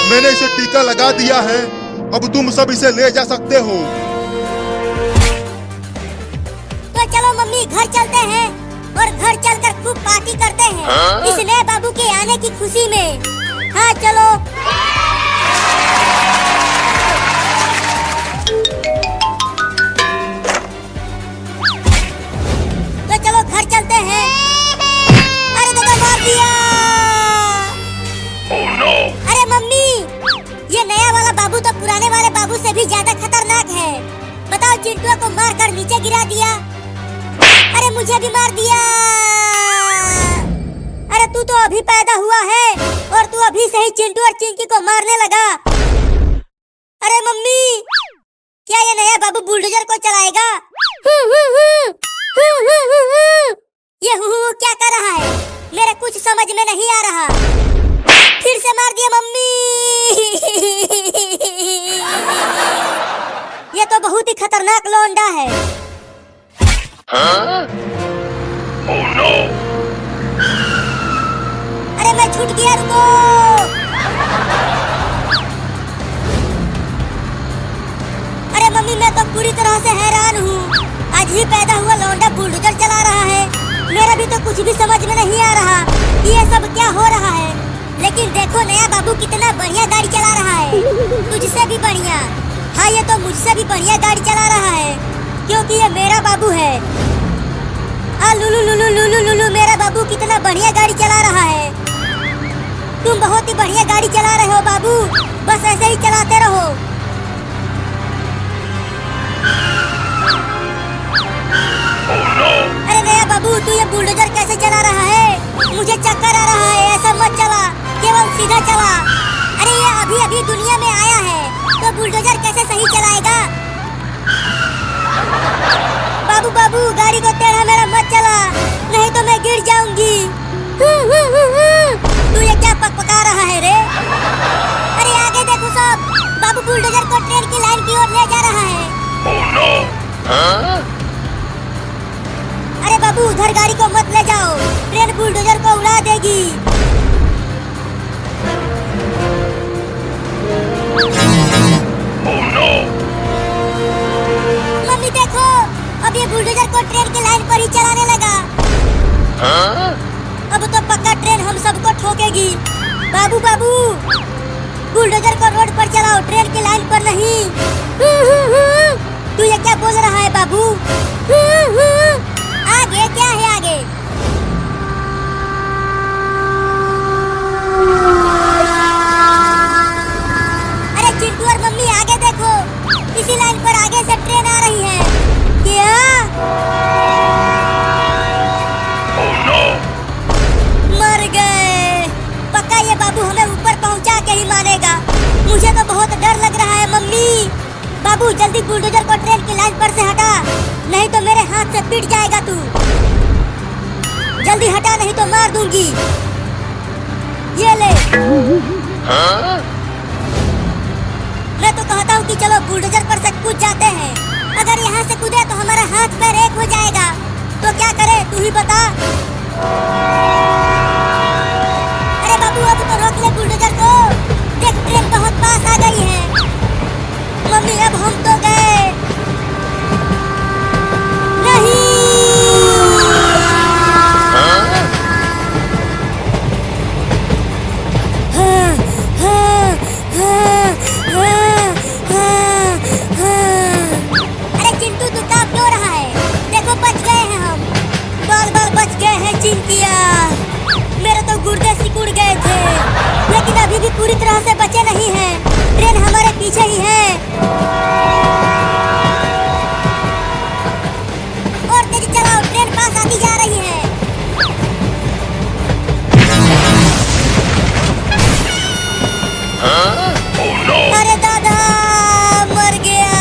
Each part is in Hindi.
मैंने इसे टीका लगा दिया है, अब तुम सब इसे ले जा सकते हो। तो चलो मम्मी घर चलते हैं और घर चलकर खूब पार्टी करते हैं इस नए बाबू के आने की खुशी में। हाँ चलो। तो चलो घर चलते हैं। अरे दादा मार दिया। Oh no! अरे मम्मी, ये नया वाला बाबू तो पुराने वाले बाबू से भी ज्यादा खतरनाक है। बताओ, चिंटुआ को मारकर नीचे गिरा दिया। अरे मुझे भी मार दिया। अरे तू तो अभी पैदा हुआ है और तू अभी से ही चिंटू और चिंकी को मारने लगा। अरे मम्मी, क्या ये नया बाबू बुलडोजर को चलाएगा? ये क्या कर रहा है? मेरे कुछ समझ में नहीं आ रहा। फिर से मार दिया मम्मी। ये तो बहुत ही खतरनाक लौंडा है। Huh? Oh no! अरे मैं छूट गया, रुको। अरे मम्मी, मैं तो पूरी तरह से हैरान हूँ। आज ही पैदा हुआ लौंडा बुलडोजर चला रहा है। मेरा भी तो कुछ भी समझ में नहीं आ रहा कि ये सब क्या हो रहा है। लेकिन देखो, नया बाबू कितना बढ़िया गाड़ी चला रहा है, तुझसे भी बढ़िया। हाँ, ये तो मुझसे भी बढ़िया गाड़ी चला रहा है, क्योंकि ये मेरा बाबू है। हाँ लुलु लुलु लुलु लुलु, मेरा बाबू कितना बढ़िया गाड़ी चला रहा है। तुम बहुत ही बढ़िया गाड़ी चला रहे हो बाबू, बस ऐसे ही चलाते रहो। Oh no! अरे नया बाबू, तू ये बुलडोजर कैसे चला रहा है? मुझे चक्कर आ रहा है। ऐसा मत चला, केवल सीधा चला। अरे ये अभी अभी दुनिया में आया है, तो बुलडोजर कैसे सही चलाएगा? बाबू बाबू, गाड़ी को टेढ़ा मेरा मत चला, नहीं तो मैं गिर जाऊंगी। तू ये क्या पकपका रहा है रे? अरे आगे देखो सब, बाबू बुलडोजर को ट्रेन की लाइन की ओर ले जा रहा है। Oh no! Huh? अरे बाबू, उधर गाड़ी को मत ले जाओ, ट्रेन बुलडोजर को उड़ा देगी। Oh no! मम्मी देखो, अब ये बुलडोजर को ट्रेन की लाइन पर ही चलाने लगा। Huh? अब तो पक्का ट्रेन हम सबको ठोकेगी। बाबू बाबू, बुलडोजर को रोड पर चलाओ, ट्रेन की लाइन पर नहीं। तू ये क्या बोल रहा है बाबू? आगे क्या है आगे? अरे चिंटू और मम्मी आगे देखो, इसी लाइन पर आगे से ट्रेन आ रही है। क्या? Oh no! मर गए। पक्का ये बाबू हमें ऊपर पहुंचा के ही मारेगा। मुझे तो बहुत डर लग रहा है मम्मी। बाबू जल्दी बुलडोजर को ट्रेन की लाइन पर से हटा, नहीं तो मेरे हाथ से पिट जाएगा तू। जल्दी हटा, नहीं तो मार दूंगी। ये ले। Huh? मैं तो कहता हूँ कि चलो बुलडोजर पर से कूद जाते हैं। अगर यहाँ से कूदे तो हमारा हाथ पैर एक हो जाएगा। तो क्या करे, तू ही बता। अरे बाबू, अब तो रोक ले बुलडोजर को। देख, ट्रेन बहुत पास आ गई है। मम्मी, अब हम तो गए। नहीं। Huh? हाँ, हाँ, हाँ, हाँ, हाँ, हाँ। अरे चिंटू, तू कांप क्यों रहा है? देखो, बच गए हैं हम। बाल बाल बच गए हैं चिंकिया। मेरे तो गुर्दे सिकुड़ गए थे, लेकिन अभी भी पूरी तरह से बचे नहीं हैं। ट्रेन हमारे पीछे ही है। और तेज चलाओ, ट्रेन पास आती जा रही है। Huh? Oh no! अरे दादा, मर गया।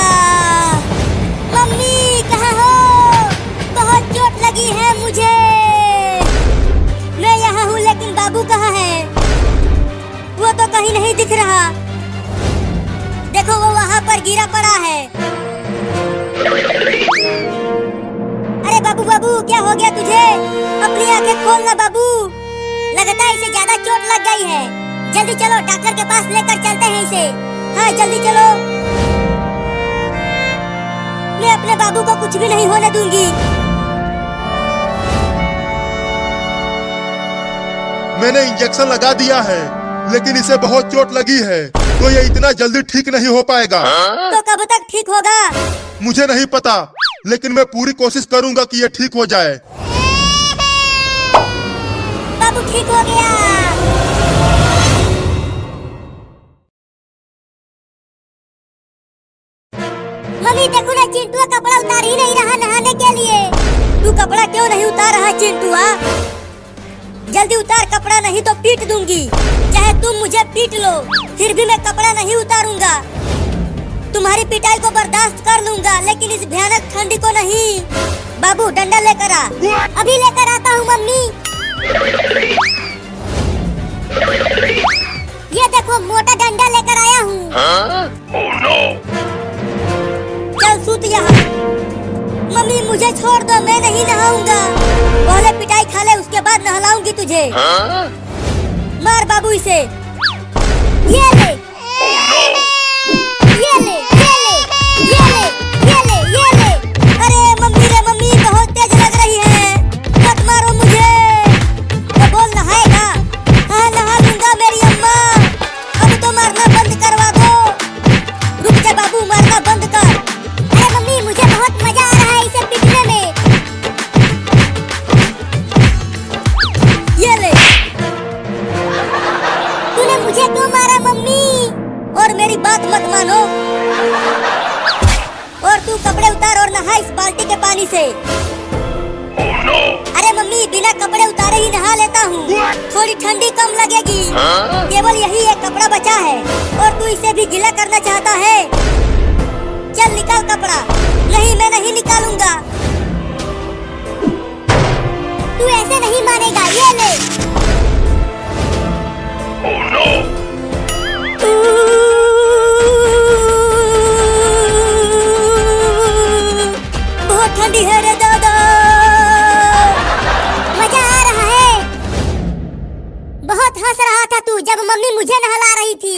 मम्मी कहाँ हो? बहुत चोट लगी है मुझे। मैं यहाँ हूँ, लेकिन बाबू कहाँ है? वो तो कहीं नहीं दिख रहा। देखो, वो वहाँ पर गिरा पड़ा है। अरे बाबू बाबू, क्या हो गया तुझे? अपनी आंखें खोलना बाबू। लगता है इसे ज्यादा चोट लग गई है। जल्दी चलो, डॉक्टर के पास लेकर चलते हैं इसे। हाँ जल्दी चलो। मैं अपने बाबू को कुछ भी नहीं होने दूंगी। मैंने इंजेक्शन लगा दिया है, लेकिन इसे बहुत चोट लगी है, तो ये इतना जल्दी ठीक नहीं हो पाएगा। तो कब तक ठीक होगा? मुझे नहीं पता, लेकिन मैं पूरी कोशिश करूंगा कि ये ठीक हो जाए। बाबू ठीक हो गया। मम्मी देखो ना, चिंटू कपड़ा उतार ही नहीं रहा नहाने के लिए। तू कपड़ा क्यों नहीं उतार रहा चिंटू? जल्दी उतार कपड़ा, नहीं तो पीट दूंगी। चाहे तुम मुझे पीट लो, फिर भी मैं कपड़ा नहीं उतारूंगा। तुम्हारी पिटाई को बर्दाश्त कर लूंगा, लेकिन इस भयानक ठंडी को नहीं। बाबू डंडा लेकर आ। अभी लेकर आता हूँ मम्मी। ये देखो मोटा डंडा लेकर आया हूँ। Oh no! चल सूत यहाँ। मम्मी मुझे छोड़ दो, मैं नहीं नहाऊंगा। पहले पिटाई खा ले, उसके बाद नहलाऊंगी तुझे। मार बाबू इसे। ये ले, ये ले, ये ले, ये ले, ये ले, ये ले। अरे मम्मी रे मम्मी, बहुत तेज लग रही है, मत मारो मुझे। तो बोल नहाएगा? हाँ नहा लूंगा मेरी अम्मा। अब तो मारना बंद करवा दो। रुक जा बाबू, मारना बंद कर। अरे मम्मी मुझे बहुत मजा आ रहा है इसे पीटने में। ये ले। तूने मुझे क्यों मारा मम्मी? और मेरी बात मत मानो। और तू कपड़े उतार और नहा इस बाल्टी के पानी से। Oh no! अरे मम्मी बिना कपड़े उतारे ही नहा लेता हूँ, थोड़ी ठंडी कम लगेगी। केवल यही एक कपड़ा बचा है, और तू इसे भी गीला करना चाहता है? चल निकाल कपड़ा। नहीं मैं नहीं निकालूंगा। तू ऐसे नहीं मानेगा। ये ले। Oh no! बहुत ठंडी है रे दादा। मजा आ रहा है। बहुत हंस रहा था तू जब मम्मी मुझे नहला रही थी।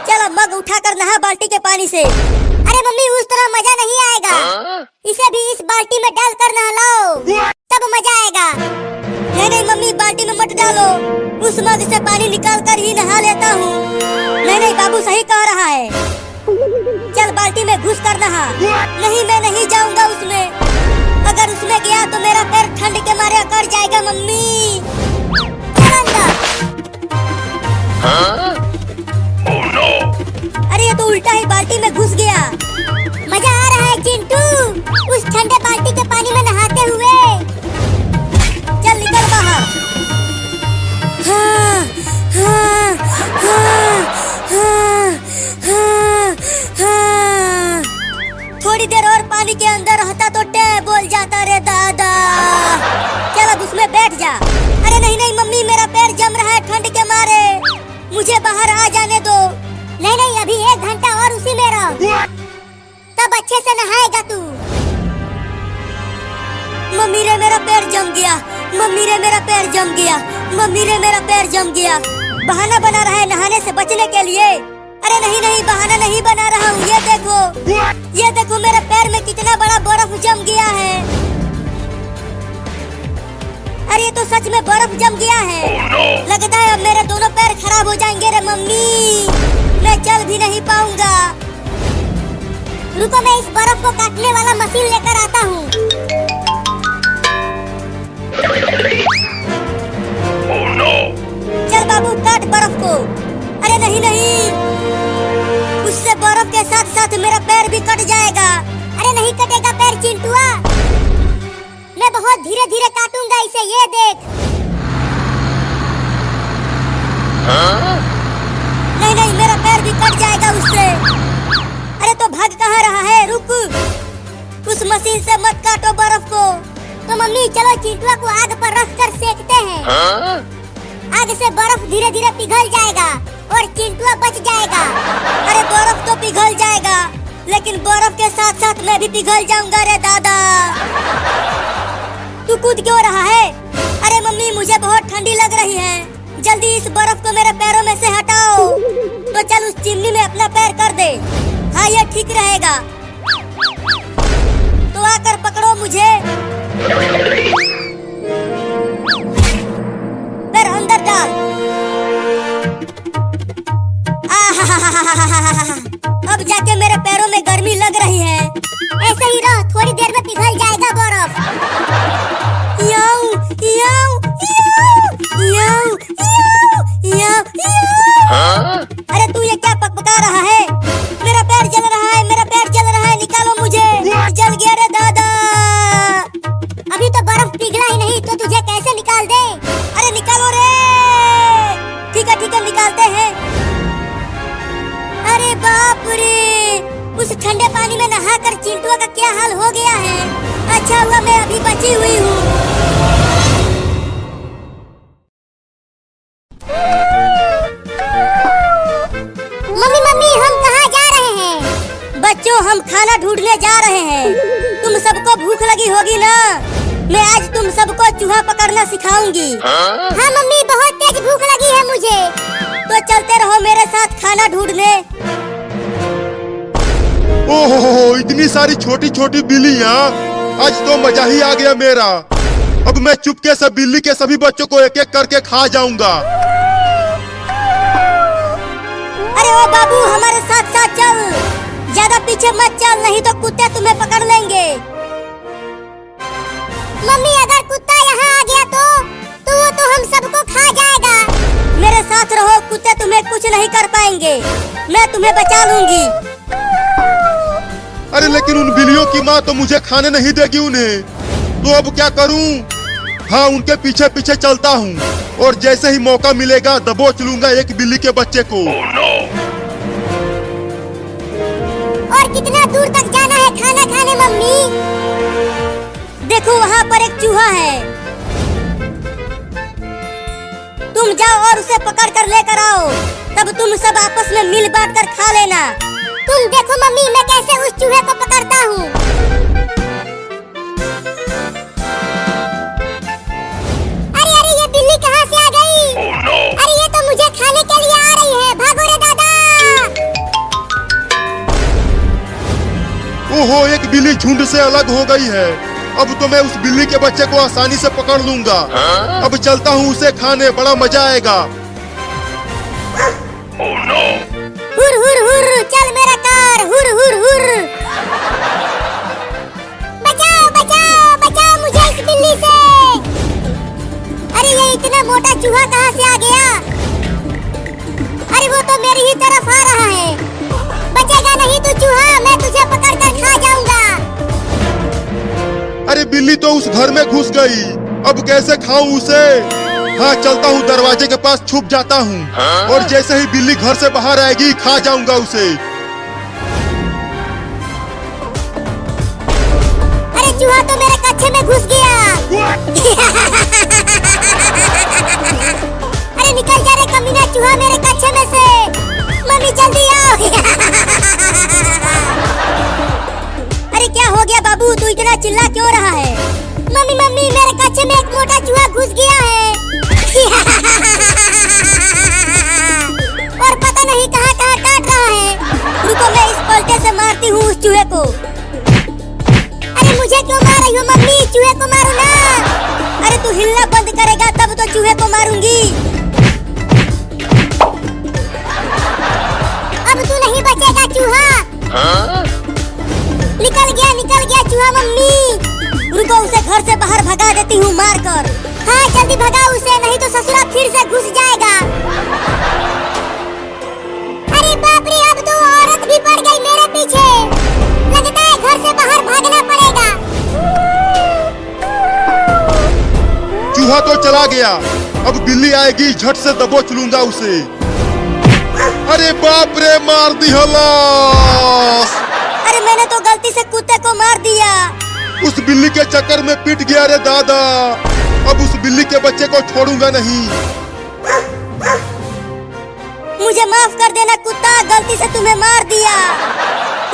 चलो मग उठाकर नहा बाल्टी के पानी से। अरे मम्मी उस तरह मजा नहीं आएगा, इसे भी इस बाल्टी में डालकर नहलाओ, तब मजा आएगा। नहीं नहीं मम्मी, बाल्टी में मत डालो, उस मग से पानी निकाल कर ही नहा लेता हूँ। नहीं नहीं बाबू सही कह रहा है। चल बाल्टी में घुस कर नहा। नहीं मैं नहीं जाऊंगा उसमें। अगर उसमें गया तो मेरा पैर ठंड के मारे अकड़ जाएगा मम्मी। चल अंदर। Oh no! अरे ये तो उल्टा ही बाल्टी में घुस गया। मजा आ रहा है चिंटू उस ठंडे बाल्टी के पानी में नहाते हुए। चल निकल बाहर। हाँ, हाँ, हाँ, हाँ, हाँ, हाँ। थोड़ी देर और पानी के अंदर रहता तो टे बोल जाता रे दादा। चल अब उसमें बैठ जा। अरे नहीं नहीं मम्मी, मेरा पैर जम रहा है ठंड के मारे, मुझे बाहर आ जाने दो। नहीं नहीं अभी 1 घंटा और उसी में रहो, तब अच्छे से नहाएगा तू। मम्मी रे मेरा पैर जम गया, मम्मी रे मेरा पैर जम गया, मम्मी रे मेरा पैर जम गया। बहाना बना रहा है नहाने से बचने के लिए। अरे नहीं नहीं बहाना नहीं बना रहा हूँ, ये देखो मेरे पैर में कितना बड़ा बर्फ जम गया है। अरे ये तो सच में बर्फ जम गया है। लगता है अब मेरे दोनों पैर खराब हो जाएंगे रे मम्मी, मैं चल भी नहीं पाऊंगा। रुको मैं इस बर्फ को काटने वाला मशीन लेकर आता हूँ। Oh no! चल बाबू काट बर्फ को। अरे नहीं नहीं, उससे बर्फ के साथ साथ मेरा पैर भी कट जाएगा। अरे नहीं कटेगा पैर चिंटुआ, मैं बहुत धीरे धीरे काटूंगा इसे, ये देख। नहीं नहीं मेरा पैर भी कट जाएगा उससे। अरे तो भाग कहाँ रहा है, रुक, उस मशीन से मत काटो बर्फ को। तो मम्मी चलो चिंटुआ को आग पर रख कर सेकते हैं। आग से बर्फ धीरे धीरे पिघल जाएगा और चिंटुआ बच जाएगा। अरे बर्फ तो पिघल जाएगा, लेकिन बर्फ के साथ साथ मैं भी पिघल जाऊंगा रे दादा। तू कूद क्यों रहा है? अरे मम्मी मुझे बहुत ठंडी लग रही है, जल्दी इस बर्फ को मेरे पैरों में से हटाओ। तो चल उस चिमनी में अपना पैर कर दे। हाँ ये ठीक रहेगा। तो आकर पकड़ो मुझे। पैर अंदर डाल। अब जाके मेरे पैरों में गर्मी लग रही है। ऐसे ही रहो, थोड़ी देर में पिघल जाएगा बर्फ। याऊ, याऊ, याऊ, याऊ, याऊ, याऊ। अरे तू ये क्या पकपका रहा है? मेरा पैर जल रहा है, मेरा पैर जल रहा है, निकालो मुझे। जल गया रे दादा। अभी तो बर्फ पिघला ही नहीं, तो तुझे कैसे निकाल दे? अरे निकालो रे। ठीक है निकालते हैं। अरे बाप रे, उस ठंडे पानी में नहाकर चिंटुआ का क्या हाल हो गया है। अच्छा हुआ मैं अभी बची हुई हूँ। मम्मी हम कहाँ जा रहे हैं? बच्चों हम खाना ढूंढने जा रहे हैं। तुम सबको भूख लगी होगी ना? मैं आज तुम सबको चूहा पकड़ना सिखाऊंगी। हाँ मम्मी, बहुत तेज भूख लगी है मुझे। तो चलते रहो मेरे साथ खाना ढूंढने। ओहो, इतनी सारी छोटी छोटी बिल्लियाँ। आज तो मजा ही आ गया मेरा। अब मैं चुपके से बिल्ली के सभी बच्चों को एक एक करके खा जाऊंगा। अरे ओ बाबू, हमारे साथ साथ चल। ज्यादा पीछे मत चल, नहीं तो कुत्ते तुम्हें पकड़ लेंगे। मम्मी अगर कुत्ता यहाँ आ गया तो वो तो हम सबको खा जाएगा। मेरे साथ रहो, कुत्ते तुम्हें कुछ नहीं कर पाएंगे। मैं तुम्हें बचा लूंगी। अरे लेकिन उन बिल्लियों की माँ तो मुझे खाने नहीं देगी उन्हें। तो अब क्या करूं? हाँ, उनके पीछे पीछे चलता हूँ और जैसे ही मौका मिलेगा दबोच लूंगा एक बिल्ली के बच्चे को। Oh no! और कितना दूर तक जाना है खाना खाने मम्मी? देखो वहाँ पर एक चूहा है। तुम जाओ और उसे पकड़ कर लेकर आओ। तब तुम सब आपस में मिल बांट कर खा लेना। तुम देखो मम्मी, मैं कैसे उस चूहे को पकड़ता हूँ। अरे ये बिल्ली कहाँ से आ गई? Oh no! अरे ये तो मुझे खाने के लिए आ रही है। भागो रे दादा। ओहो, एक बिल्ली झुंड से अलग हो गई है। अब तो मैं उस बिल्ली के बच्चे को आसानी से पकड़ लूंगा। अब चलता हूँ उसे खाने, बड़ा मजा आएगा। Oh no! हुर हुर हुर, चल मेरा कार। हुर हुर हुर। बचाओ बचाओ बचाओ मुझे इस बिल्ली से। अरे ये इतना मोटा चूहा कहाँ से आ गया? अरे वो तो मेरी ही तरफ आ रहा है। बचेगा नहीं तू चूहा, मैं तुझे पकड़ कर खा जाऊंगा। अरे बिल्ली तो उस घर में घुस गई। अब कैसे खाऊं उसे? हाँ, चलता हूँ दरवाजे के पास छुप जाता हूँ और जैसे ही बिल्ली घर से बाहर आएगी खा जाऊंगा उसे। अरे चूहा तो मेरे कच्छे में घुस गया। अरे निकल जा रे कमीना चूहा मेरे कच्छे में से। मम्मी जल्दी आओ। अरे क्या हो गया बाबू, तू इतना चिल्ला क्यों रहा है? मम्मी मेरे कच्छे में एक मोटा चूहा घुस गया है। और पता नहीं कहाँ कहाँ काट रहा है। रुको मैं इस पलटे से मारती हूँ उस चूहे को। अरे मुझे क्यों मार रही हो मम्मी? चूहे को मारो ना। अरे तू हिलना बंद करेगा तब तो चूहे को मारूंगी। अब तू नहीं बचेगा चूहा। निकल गया चूहा मम्मी। रुको उसे घर से बाहर भगा देती हूँ मार कर। हाँ जल्दी भगाओ उसे, नहीं तो ससुरा फिर से घुस जाएगा। अरे बाप रे, अब तो औरत भी पड़ गई मेरे पीछे। लगता है घर से बाहर भागना पड़ेगा। चूहा तो चला गया। अब बिल्ली आएगी, झट से दबोच लूंगा उसे। अरे बाप रे, मार दी हलास। अरे मैंने तो गलती से कुत्ते को मार दिया। उस बिल्ली के चक्कर में पिट गया रे दादा। अब उस बिल्ली के बच्चे को छोड़ूंगा नहीं। मुझे माफ कर देना कुत्ता, गलती से तुम्हें मार दिया।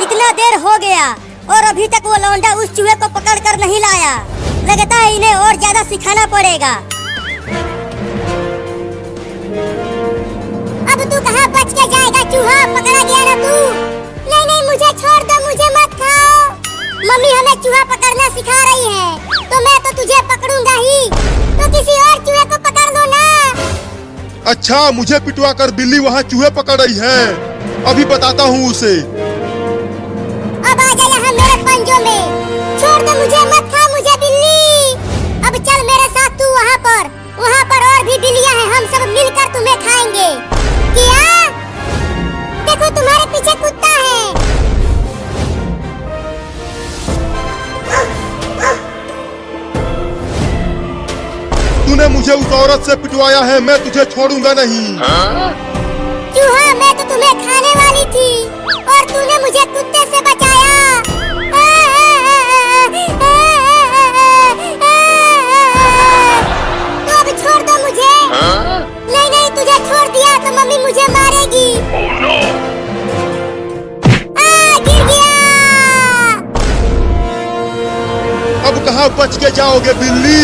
इतना देर हो गया और अभी तक वो लौंडा उस चूहे को पकड़ कर नहीं लाया। लगता है इन्हें और ज्यादा सिखाना पड़ेगा। पकड़ा गया ना तू। नहीं नहीं मुझे छोड़ दो, मुझे मत खाओ। मम्मी हमें चूहा पकड़ना सिखा रही है, तो मैं तो तुझे पकड़ूंगा ही, तो किसी और चूहे को पकड़ लो ना। अच्छा, मुझे पिटवा कर बिल्ली वहाँ चूहे पकड़ रही है, अभी बताता हूँ उसे। अब आ जा यहाँ मेरे पंजों में, छोड़ दो मुझे, मत खा मुझे बिल्ली। अब चल मेरे साथ तू वहाँ पर और भी बिल्लियाँ हैं, हम सब मिलकर तुम्हें खाएंगे। क्या? देखो तुम्हारे पीछे कुत्ता है। तूने मुझे उस औरत से पिटवाया है, मैं तुझे छोड़ूंगा नहीं। चूहा, मैं तो तुम्हें खाने वाली थी और तूने मुझे कुत्ते से बचाया। तो अब छोड़ दो मुझे। नहीं नहीं, तुझे छोड़ दिया तो मम्मी मुझे मारेगी। Oh no! गिर गया। अब कहाँ बच के जाओगे बिल्ली?